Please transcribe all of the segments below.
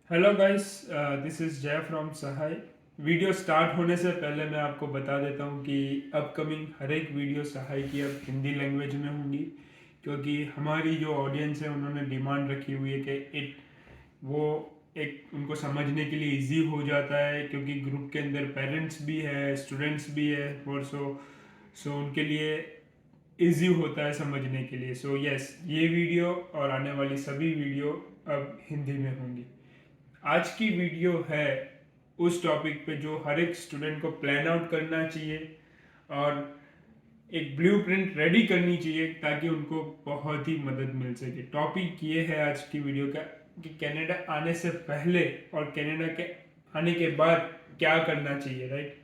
Hello guys, this is जय from Sahay. Video start होने से पहले मैं आपको बता देता हूँ कि अपकमिंग हर एक वीडियो सहाय की अब हिंदी लैंग्वेज में होंगी, क्योंकि हमारी जो ऑडियंस है उन्होंने डिमांड रखी हुई है कि इट वो एक उनको समझने के लिए इजी हो जाता है, क्योंकि ग्रुप के अंदर पेरेंट्स भी है, स्टूडेंट्स भी है, और सो उनके लिए इजी होता है समझने के लिए। सो यस, ये वीडियो और आने वाली सभी वीडियो अब हिंदी में होंगी। आज की वीडियो है उस टॉपिक पे जो हर एक स्टूडेंट को प्लान आउट करना चाहिए और एक ब्लूप्रिंट रेडी करनी चाहिए, ताकि उनको बहुत ही मदद मिल सके। टॉपिक ये है आज की वीडियो का कि कनाडा आने से पहले और कनाडा के आने के बाद क्या करना चाहिए, राइट।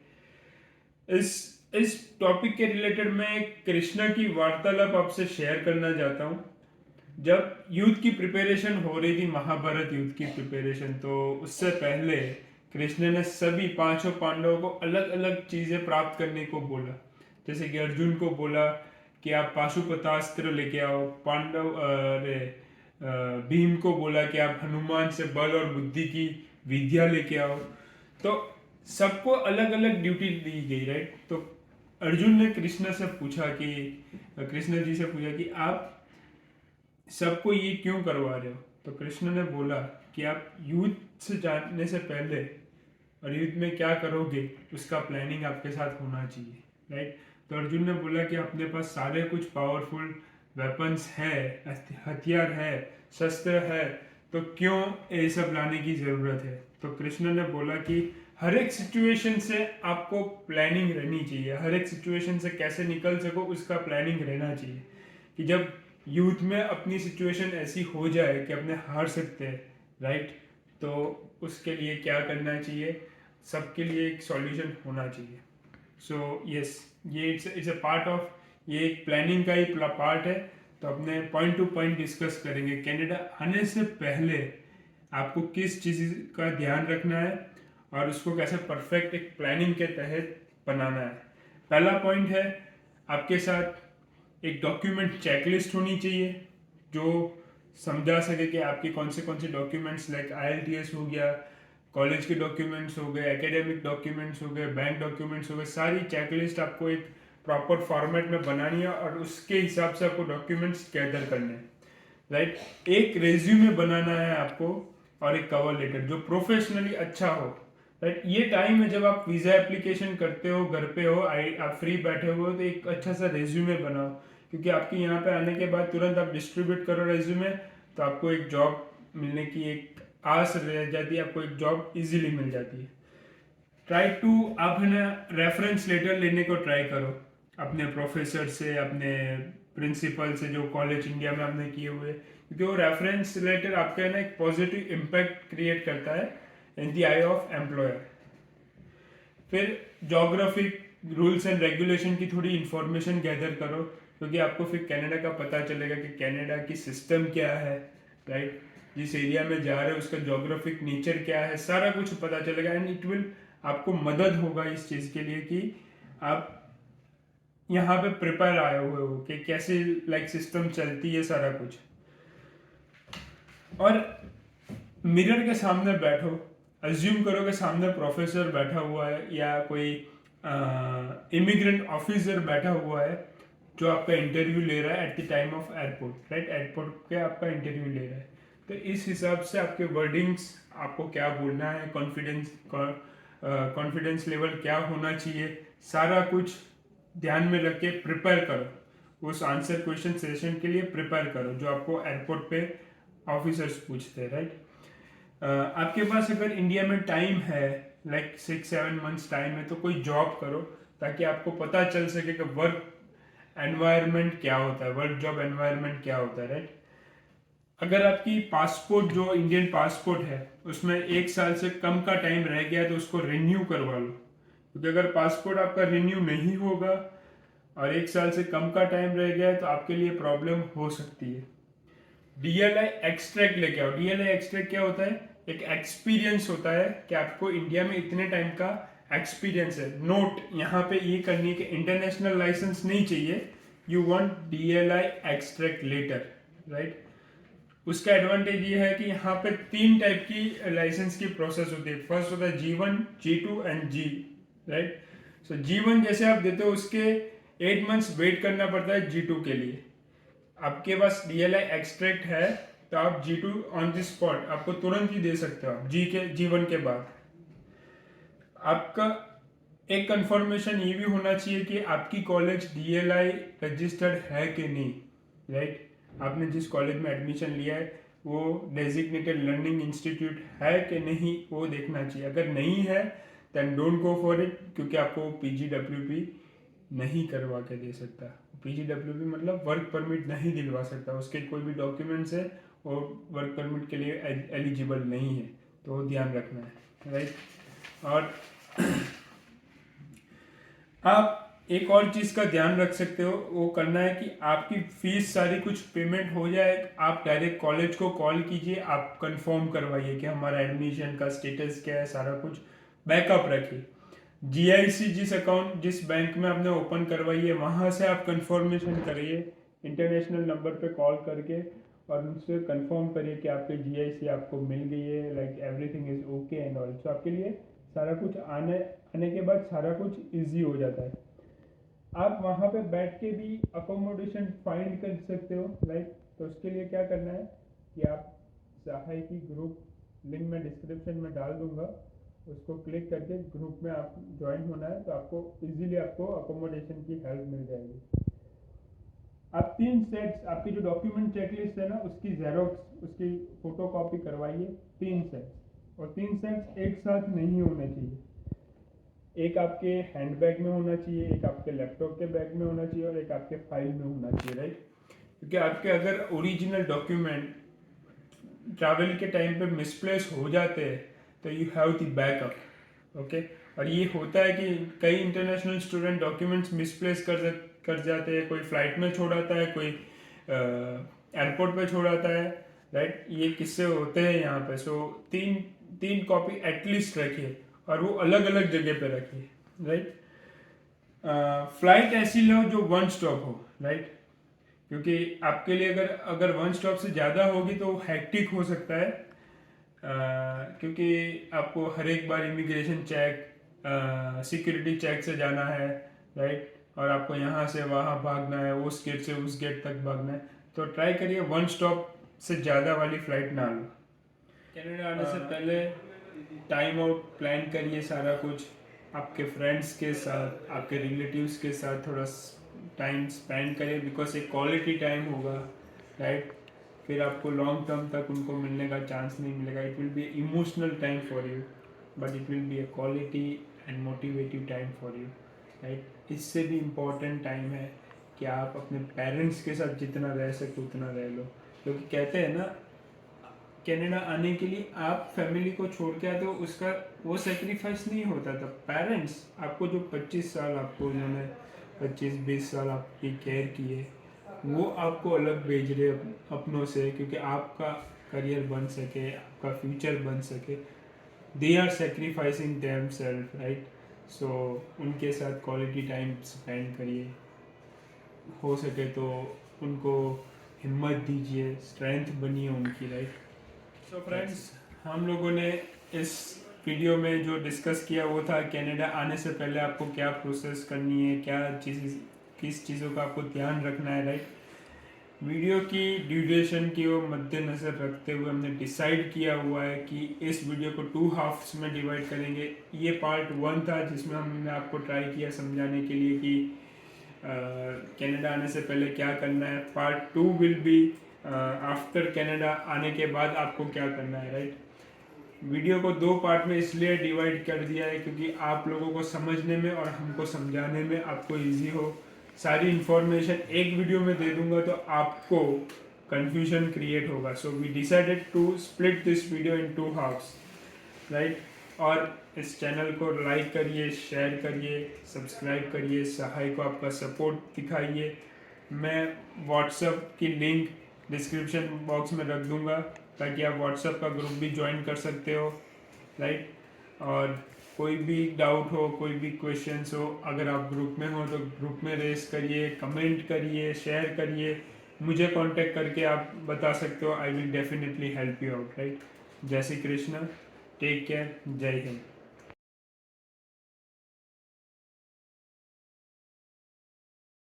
इस टॉपिक के रिलेटेड मैं एक कृष्णा की वार्तालाप आपसे शेयर करना चाहता हूँ। जब युद्ध की प्रिपरेशन हो रही थी, महाभारत युद्ध की प्रिपरेशन, तो उससे पहले कृष्ण ने सभी पांचों पांडवों को अलग अलग चीजें प्राप्त करने को बोला। जैसे कि अर्जुन को बोला कि आप पाशुपतास्त्र लेके आओ, भीम को बोला कि आप हनुमान से बल और बुद्धि की विद्या लेके आओ। तो सबको अलग अलग ड्यूटी दी गई, राइट। तो अर्जुन ने कृष्ण जी से पूछा कि आप सबको ये क्यों करवा रहे हो। तो कृष्ण ने बोला कि आप युद्ध से जाने से पहले और युद्ध में क्या करोगे उसका प्लानिंग आपके साथ होना चाहिए, राइट। तो अर्जुन ने बोला कि अपने पास सारे कुछ पावरफुल वेपन्स है, हथियार है, शस्त्र है, तो क्यों ये सब लाने की जरूरत है। तो कृष्ण ने बोला कि हर एक सिचुएशन से आपको प्लानिंग रहनी चाहिए, हर एक सिचुएशन से कैसे निकल सको उसका प्लानिंग रहना चाहिए। कि जब यूथ में अपनी सिचुएशन ऐसी हो जाए कि अपने हार सकते हैं, राइट, तो उसके लिए क्या करना चाहिए, सबके लिए एक सॉल्यूशन होना चाहिए। सो यस, ये इट्स अ पार्ट ऑफ, ये एक प्लानिंग का ही पार्ट है। तो अपने पॉइंट टू पॉइंट डिस्कस करेंगे। कनाडा आने से पहले आपको किस चीज़ का ध्यान रखना है और उसको कैसे परफेक्ट एक प्लानिंग के तहत बनाना है। पहला पॉइंट है, आपके साथ एक डॉक्यूमेंट चेकलिस्ट होनी चाहिए जो समझा सके कि आपके कौन से डॉक्यूमेंट्स, लाइक IELTS हो गया, कॉलेज के डॉक्यूमेंट्स हो गए, एकेडमिक डॉक्यूमेंट्स हो गए, बैंक डॉक्यूमेंट्स हो गए, सारी चेकलिस्ट आपको एक प्रॉपर फॉर्मेट में बनानी है और उसके हिसाब से आपको डॉक्यूमेंट्स गैदर करने हैं, राइट। एक रेज्यूमे बनाना है आपको और एक कवर लेटर जो प्रोफेशनली अच्छा हो, राइट। ये टाइम है जब आप वीज़ा एप्लीकेशन करते हो, घर पे हो, आप फ्री बैठे हुए हो, तो एक अच्छा सा रेज्यूमे बनाओ, क्योंकि आपके यहाँ पे आने के बाद तुरंत आप डिस्ट्रीब्यूट करो रेज्यूमे, तो आपको एक जॉब मिलने की एक आस रह जाती है, आपको एक जॉब इजीली मिल जाती है। ट्राई टू, आप है ना रेफरेंस लेटर लेने को ट्राई करो अपने प्रोफेसर से, अपने प्रिंसिपल से जो कॉलेज इंडिया में आपने किए हुए, क्योंकि वो रेफरेंस लेटर आपका है ना एक पॉजिटिव इम्पैक्ट क्रिएट करता है in the I of employer. फिर जोग्राफिक रूल्स एंड रेगुलेशन की थोड़ी इंफॉर्मेशन गैदर करो, क्योंकि आपको फिर कनाडा का पता चलेगा कि कनाडा की सिस्टम क्या है, राइट। जिस एरिया में जा रहे हो उसका जोग्राफिक नेचर क्या है, सारा कुछ पता चलेगा एंड इट विल, आपको मदद होगा इस चीज़ के लिए कि आप यहाँ पे प्रिपेयर आए हुए हो कि कैसे लाइक सिस्टम चलती है, सारा कुछ। और मिरर के सामने बैठो, अज्यूम करो कि सामने प्रोफेसर बैठा हुआ है या कोई इमिग्रेंट ऑफिसर बैठा हुआ है जो आपका इंटरव्यू ले रहा है at the time of airport, right. Airport पे आपका इंटरव्यू ले रहा है, तो इस हिसाब से आपके वर्डिंग्स, आपको क्या बोलना है, कॉन्फिडेंस लेवल क्या होना चाहिए, सारा कुछ ध्यान में रख के प्रिपेयर करो। उस आंसर क्वेश्चन सेशन के लिए प्रिपेयर करो जो आपको एयरपोर्ट पे ऑफिसर्स पूछते हैं, राइट। आपके पास अगर इंडिया में टाइम है, लाइक 6-7 मंथ्स टाइम है, तो कोई जॉब करो ताकि आपको पता चल सके कि वर्क एनवायरनमेंट क्या होता है, वर्क जॉब एनवायरनमेंट क्या होता है, राइट। अगर आपकी पासपोर्ट जो इंडियन पासपोर्ट है उसमें 1 साल से कम का टाइम रह गया है तो उसको रिन्यू करवा लो, क्योंकि अगर पासपोर्ट आपका रिन्यू नहीं होगा और 1 साल से कम का टाइम रह गया है तो आपके लिए प्रॉब्लम हो सकती है। DLI एक्सट्रैक्ट लेके आओ। DLI एक्सट्रैक्ट क्या होता है, एक एक्सपीरियंस होता है कि आपको इंडिया में इतने टाइम का एक्सपीरियंस है। नोट यहाँ पे ये करनी है कि इंटरनेशनल लाइसेंस नहीं चाहिए, you want DLI extract letter, right. उसका एडवांटेज ये है कि यहाँ पे 3 टाइप की लाइसेंस की प्रोसेस होती है। फर्स्ट होता है G1, G2 and G, right. So G1 जैसे आप देते हो उसके 8 मंथ्स वेट करना पड़ता है G2 के लिए। आपके पास DLI एक्सट्रैक्ट है तो आप G2 ऑन द स्पॉट आपको तुरंत ही दे सकते हो आप G1 के बाद। आपका एक कंफर्मेशन ये भी होना चाहिए कि आपकी कॉलेज DLI रजिस्टर्ड है कि नहीं, राइट। आपने जिस कॉलेज में एडमिशन लिया है वो डेजिग्नेटेड लर्निंग इंस्टीट्यूट है कि नहीं वो देखना चाहिए। अगर नहीं है then don't go for it, क्योंकि आपको PGWP नहीं करवा के दे सकता। PGWP मतलब वर्क परमिट नहीं दिलवा सकता, उसके कोई भी डॉक्यूमेंट्स है और वर्क परमिट के लिए एलिजिबल नहीं है, तो ध्यान रखना है, राइट। और आप एक और चीज़ का ध्यान रख सकते हो, वो करना है कि आपकी फीस सारी कुछ पेमेंट हो जाए, आप डायरेक्ट कॉलेज को कॉल कीजिए, आप कंफर्म करवाइए कि हमारा एडमिशन का स्टेटस क्या है, सारा कुछ बैकअप रखिए। GIC जिस बैंक में आपने ओपन करवाई है वहाँ से आप कंफर्मेशन करिए, इंटरनेशनल नंबर पे कॉल करके, और उनसे कंफर्म करिए कि आपके GIC आपको मिल गई है, like everything is okay and all. तो आपके लिए सारा कुछ आने के बाद सारा कुछ इजी हो जाता है। आप वहाँ पे बैठ के भी अकोमोडेशन फाइंड कर सकते हो, राइट। तो उसके लिए क्या करना है कि आप सहाय की ग्रुप लिंक मैं डिस्क्रिप्शन में डाल दूंगा, उसको क्लिक करके ग्रुप में आप ज्वाइन होना है, तो आपको इजीली आपको अकोमोडेशन की हेल्प मिल जाएगी। आप 3 सेट्स, आपकी जो डॉक्यूमेंट चेकलिस्ट है ना उसकी जेरोक्स, उसकी फोटो कॉपी करवाइए 3 सेट्स, और 3 सेट्स एक साथ नहीं होने चाहिए। एक आपके हैंडबैग में होना चाहिए, एक आपके लैपटॉप के बैग में होना चाहिए, और एक आपके फाइल में होना चाहिए, राइट। क्योंकि आपके अगर ओरिजिनल डॉक्यूमेंट ट्रैवल के टाइम पे मिसप्लेस हो जाते हैं तो you have the backup, okay. और ये होता है कि कई इंटरनेशनल स्टूडेंट डॉक्यूमेंट्स मिसप्लेस कर जाते हैं, कोई फ्लाइट में छोड़ आता है, कोई एयरपोर्ट पे छोड़ आता है, राइट। ये किस्से होते हैं यहाँ पे। सो तीन कॉपी एटलीस्ट रखिए, और वो अलग अलग जगह पे रखिए, राइट। फ्लाइट ऐसी लो जो वन स्टॉप हो, राइट। क्योंकि आपके लिए अगर वन स्टॉप से ज़्यादा होगी तो हैक्टिक हो सकता है, क्योंकि आपको हर एक बार इमिग्रेशन चेक, सिक्योरिटी चेक से जाना है, राइट। और आपको यहाँ से वहाँ भागना है, उस गेट से उस गेट तक भागना है। तो ट्राई करिए वन स्टॉप से ज़्यादा वाली फ़्लाइट ना लो। कनाडा आने से पहले टाइम आउट प्लान करिए सारा कुछ, आपके फ्रेंड्स के साथ, आपके रिलेटिव्स के साथ थोड़ा टाइम स्पेंड करिए, बिकॉज एक क्वालिटी टाइम होगा, राइट। फिर आपको लॉन्ग टर्म तक उनको मिलने का चांस नहीं मिलेगा। It will be emotional time for you, but it will be a quality and motivative time for you, right. इससे भी इम्पोर्टेंट टाइम है कि आप अपने पेरेंट्स के साथ जितना रह सके उतना रह लो, क्योंकि कहते हैं ना कनाडा आने के लिए आप फैमिली को छोड़ के आते हो, उसका वो सेक्रीफाइस नहीं होता था। पेरेंट्स आपको जो 25 साल आपको उन्होंने 25-20 साल आपकी केयर की है, वो आपको अलग भेज रहे अपनों से, क्योंकि आपका करियर बन सके, आपका फ्यूचर बन सके। They are sacrificing themself, right. So उनके साथ क्वालिटी टाइम स्पेंड करिए, हो सके तो उनको हिम्मत दीजिए, स्ट्रेंथ बनिए उनकी, राइट। सो फ्रेंड्स, हम लोगों ने इस वीडियो में जो डिस्कस किया वो था कनाडा आने से पहले आपको क्या प्रोसेस करनी है, किस चीज़ों का आपको ध्यान रखना है, राइट। वीडियो की ड्यूरेशन की वो मद्देनज़र रखते हुए हमने डिसाइड किया हुआ है कि इस वीडियो को 2 हाफ्स में डिवाइड करेंगे। ये पार्ट 1 था जिसमें हमने आपको ट्राई किया समझाने के लिए कि कनाडा आने से पहले क्या करना है। Part 2 will be after Canada आने के बाद आपको क्या करना है, राइट। वीडियो को 2 पार्ट में इसलिए डिवाइड कर दिया है क्योंकि आप लोगों को समझने में और हमको समझाने में आपको इजी हो। सारी इन्फॉर्मेशन एक वीडियो में दे दूंगा तो आपको कंफ्यूजन क्रिएट होगा। So we decided to split this video in 2 halves, right. और इस चैनल को लाइक करिए, शेयर करिए, सब्सक्राइब करिए, सहाय को आपका सपोर्ट दिखाइए। मैं व्हाट्सएप की लिंक डिस्क्रिप्शन बॉक्स में रख दूंगा ताकि आप व्हाट्सएप का ग्रुप भी ज्वाइन कर सकते हो, राइट। और कोई भी डाउट हो, कोई भी क्वेश्चंस हो, अगर आप ग्रुप में हो तो ग्रुप में रेस करिए, कमेंट करिए, शेयर करिए। मुझे कांटेक्ट करके आप बता सकते हो, I will definitely help you out, right. जय श्री कृष्ण, टेक केयर, जय हिंद।